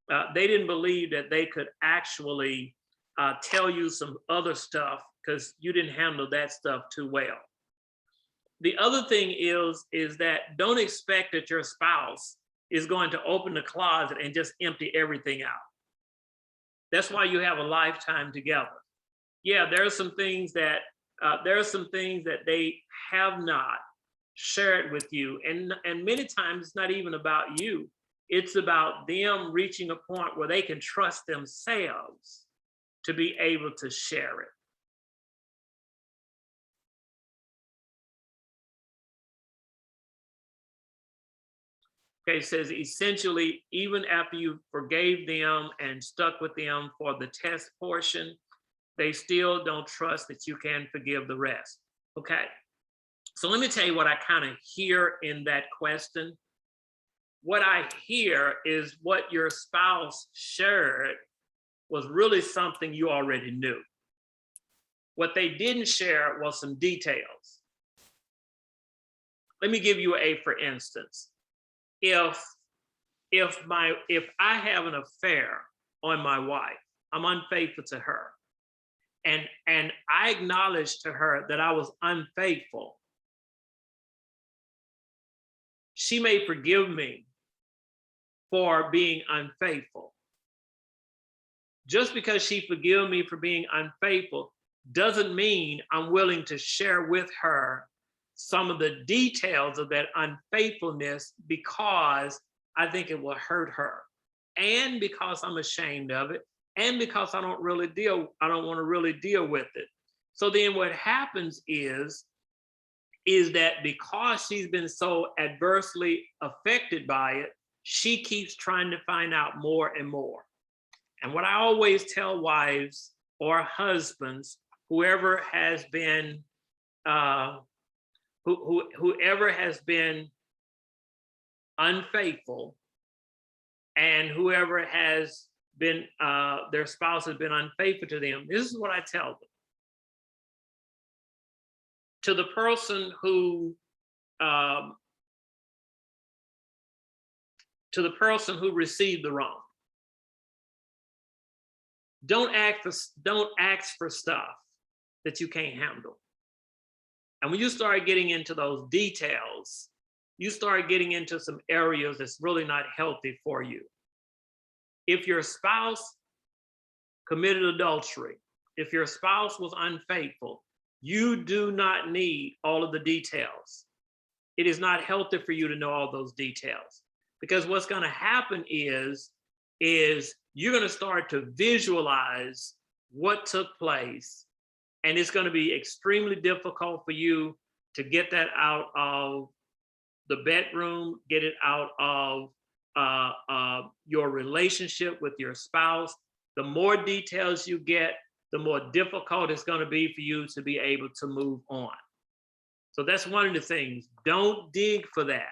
they could actually tell you some other stuff because you didn't handle that stuff too well. The other thing is that don't expect that your spouse is going to open the closet and just empty everything out. That's why you have a lifetime together. Yeah, there are some things that they have not shared with you, and many times it's not even about you. It's about them reaching a point where they can trust themselves to be able to share it. Okay, it says essentially, even after you forgave them and stuck with them for the test portion, they still don't trust that you can forgive the rest. Okay, so let me tell you what I kind of hear in that question. What I hear is what your spouse shared was really something you already knew. What they didn't share was some details. Let me give you for instance. If I have an affair on my wife, I'm unfaithful to her, and I acknowledge to her that I was unfaithful, she may forgive me for being unfaithful. Just because she forgives me for being unfaithful doesn't mean I'm willing to share with her some of the details of that unfaithfulness because I think it will hurt her, and because I'm ashamed of it, and because I don't want to really deal with it. So then what happens is that because she's been so adversely affected by it, she keeps trying to find out more and more. And what I always tell wives or husbands, whoever has been whoever has been unfaithful, and whoever has been their spouse has been unfaithful to them, this is what I tell them. To the person who received the wrong, don't ask for stuff that you can't handle. And when you start getting into those details, you start getting into some areas that's really not healthy for you. If your spouse committed adultery, if your spouse was unfaithful, you do not need all of the details. It is not healthy for you to know all those details, because what's going to happen is you're going to start to visualize what took place, and it's going to be extremely difficult for you to get that out of the bedroom, get it out of your relationship with your spouse. The more details you get, the more difficult it's going to be for you to be able to move on. So that's one of the things. Don't dig for that.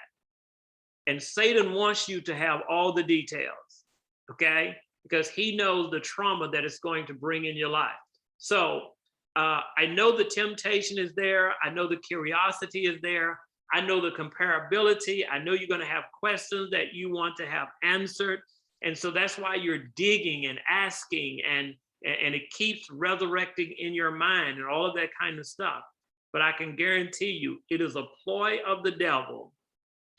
And Satan wants you to have all the details, okay? Because he knows the trauma that it's going to bring in your life. So I know the temptation is there. I know the curiosity is there. I know the comparability. I know you're going to have questions that you want to have answered. And so that's why you're digging and asking, and it keeps resurrecting in your mind and all of that kind of stuff. But I can guarantee you, it is a ploy of the devil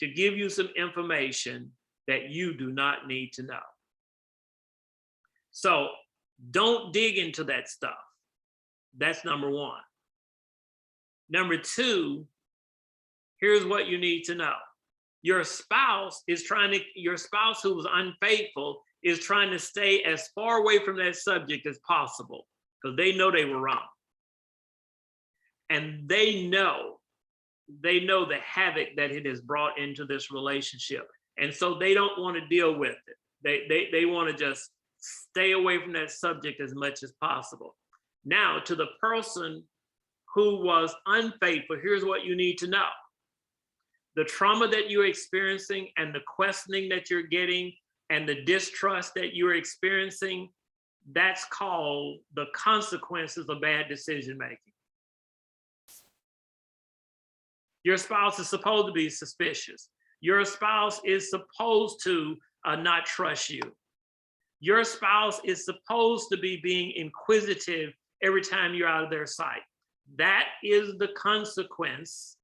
to give you some information that you do not need to know. So don't dig into that stuff. That's number one. Number two, here's what you need to know. Your spouse who was unfaithful is trying to stay as far away from that subject as possible, because they know they were wrong. And they know the havoc that it has brought into this relationship. And so they don't want to deal with it. They want to just stay away from that subject as much as possible. Now, to the person who was unfaithful, here's what you need to know. The trauma that you're experiencing and the questioning that you're getting and the distrust that you're experiencing, that's called the consequences of bad decision making. Your spouse is supposed to be suspicious. Your spouse is supposed to not trust you. Your spouse is supposed to be being inquisitive every time you're out of their sight. That is the consequence.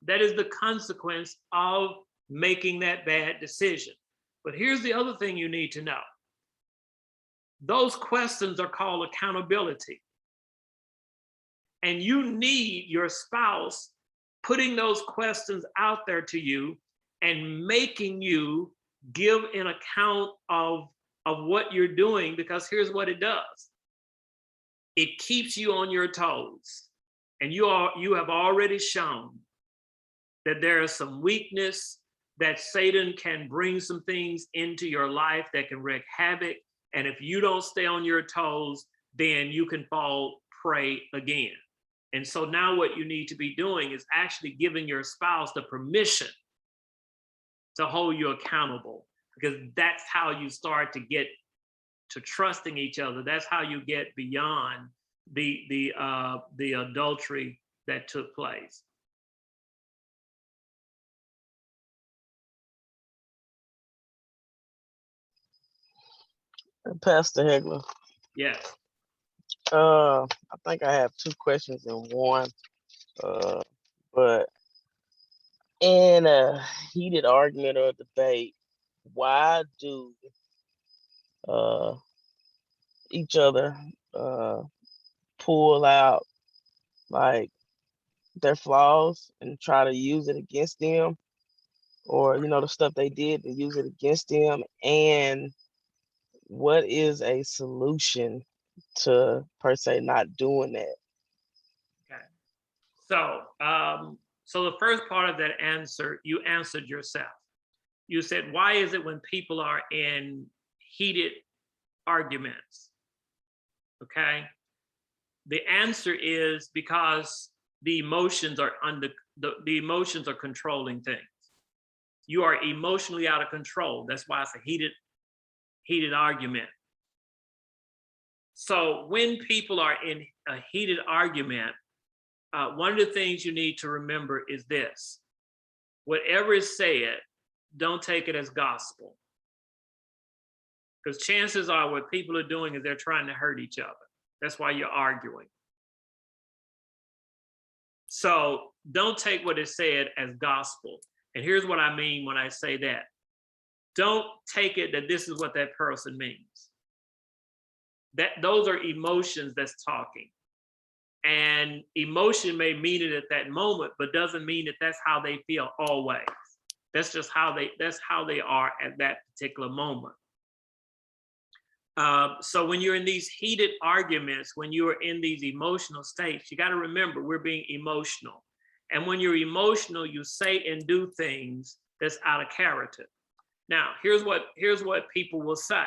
That is the consequence of making that bad decision. But here's the other thing you need to know. Those questions are called accountability. And you need your spouse putting those questions out there to you and making you give an account of what you're doing, because here's what it does. It keeps you on your toes. And you have already shown that there is some weakness, that Satan can bring some things into your life that can wreak havoc. And if you don't stay on your toes, then you can fall prey again. And so now what you need to be doing is actually giving your spouse the permission to hold you accountable, because that's how you start to get to trusting each other. That's how you get beyond the adultery that took place. Pastor Hegler, Yes. I think I have two questions in one. But in a heated argument or debate, why do each other pull out like their flaws and try to use it against them, or the stuff they did and use it against them? And what is a solution to per se not doing that? Okay. So the first part of that answer, you answered yourself. You said, why is it when people are in heated arguments? Okay. The answer is because the emotions are the emotions are controlling things. You are emotionally out of control. That's why it's a heated argument. So when people are in a heated argument, one of the things you need to remember is this: whatever is said, don't take it as gospel. Because chances are what people are doing is they're trying to hurt each other. That's why you're arguing. So don't take what is said as gospel. And here's what I mean when I say that. don't take it that this is what that person means. Those are emotions that's talking. And emotion may mean it at that moment, but doesn't mean that that's how they feel always. That's just how they are at that particular moment. So when you're in these heated arguments, when you're in these emotional states, you got to remember we're being emotional. And when you're emotional, you say and do things that's out of character. Now, here's what people will say.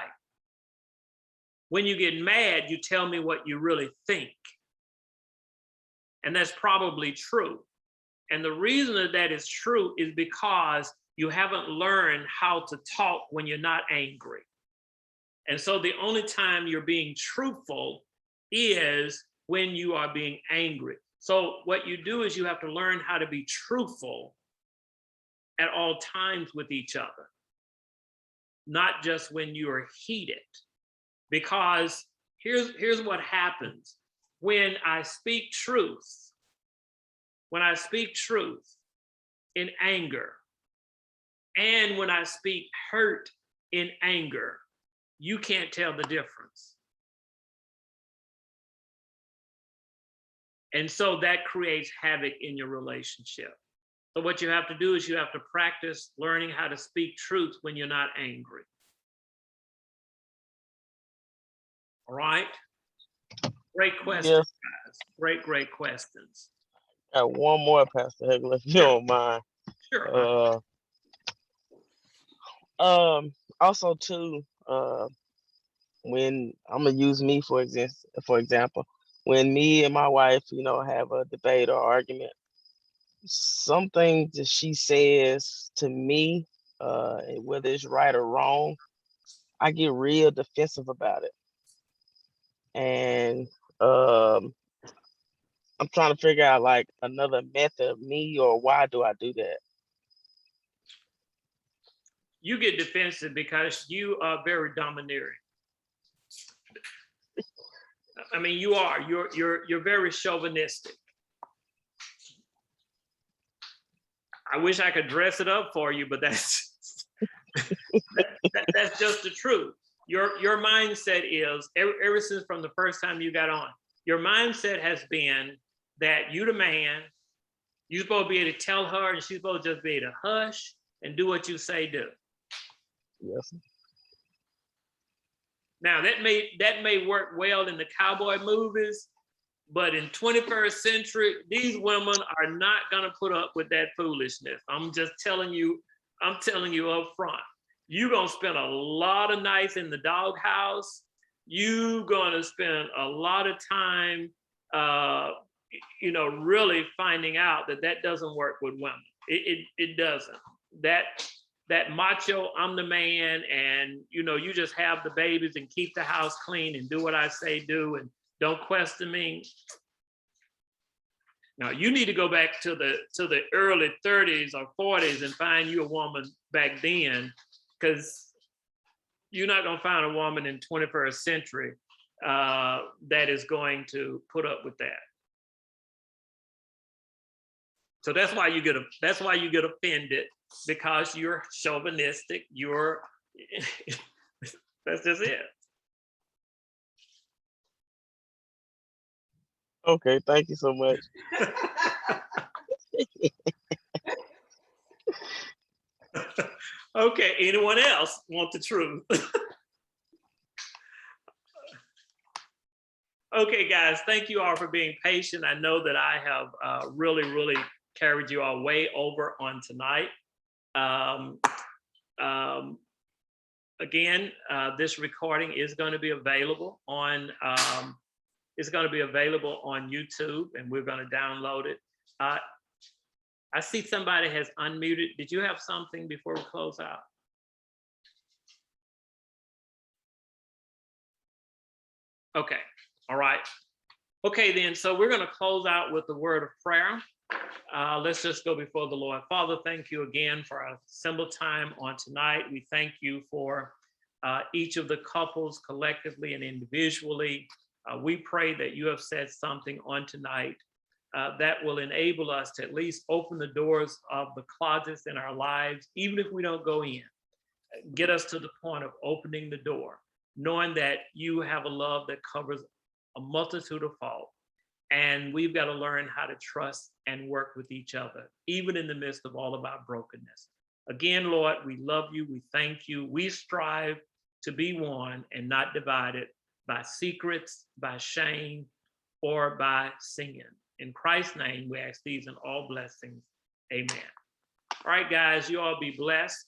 When you get mad, you tell me what you really think. And that's probably true. And the reason that is true is because you haven't learned how to talk when you're not angry. And so the only time you're being truthful is when you are being angry. So what you do is you have to learn how to be truthful at all times with each other, not just when you are heated. Because here's what happens. When I speak truth in anger, and when I speak hurt in anger, you can't tell the difference. And so that creates havoc in your relationship. So what you have to do is you have to practice learning how to speak truth when you're not angry. All right? Great questions, Yes. guys. Great questions. Got one more, Pastor Hegler, if you don't mind. Sure. Also too, when I'm gonna use me for example, when me and my wife, have a debate or argument, something that she says to me, whether it's right or wrong, I get real defensive about it. And I'm trying to figure out like another method of me, or why do I do that? You get defensive because you are very domineering. I mean, you are. You're very chauvinistic. I wish I could dress it up for you, but that's that's just the truth. Your mindset is ever since from the first time you got on, your mindset has been that you the man, you're supposed to be able to tell her, and she's supposed to just be able to hush and do what you say do. Yes. Now that may work well in the cowboy movies, but in 21st century, these women are not gonna put up with that foolishness. I'm just telling you, up front. You're gonna spend a lot of nights in the doghouse. You're gonna spend a lot of time really finding out that doesn't work with women. It doesn't. That macho, I'm the man, and you just have the babies and keep the house clean and do what I say do and don't question me. Now you need to go back to the early 30s or 40s and find you a woman back then, because you're not gonna find a woman in 21st century that is going to put up with that. So that's why you get offended, because you're chauvinistic. That's just it. Okay, thank you so much. Okay, anyone else want the truth? Okay, guys, thank you all for being patient. I know that I have really carried you all way over on tonight. Again, this recording is going to be available on YouTube, and we're going to download it. I see somebody has unmuted. Did you have something before we close out? Okay, all right. Okay, then, so we're going to close out with the word of prayer. Let's just go before the Lord. Father, thank you again for our simple time on tonight. We thank you for each of the couples collectively and individually. We pray that you have said something on tonight that will enable us to at least open the doors of the closets in our lives, even if we don't go in, get us to the point of opening the door, knowing that you have a love that covers a multitude of faults. And we've got to learn how to trust and work with each other, even in the midst of all of our brokenness. Again, Lord, we love you. We thank you. We strive to be one and not divided by secrets, by shame, or by sin. In Christ's name, we ask these and all blessings. Amen. All right, guys, you all be blessed.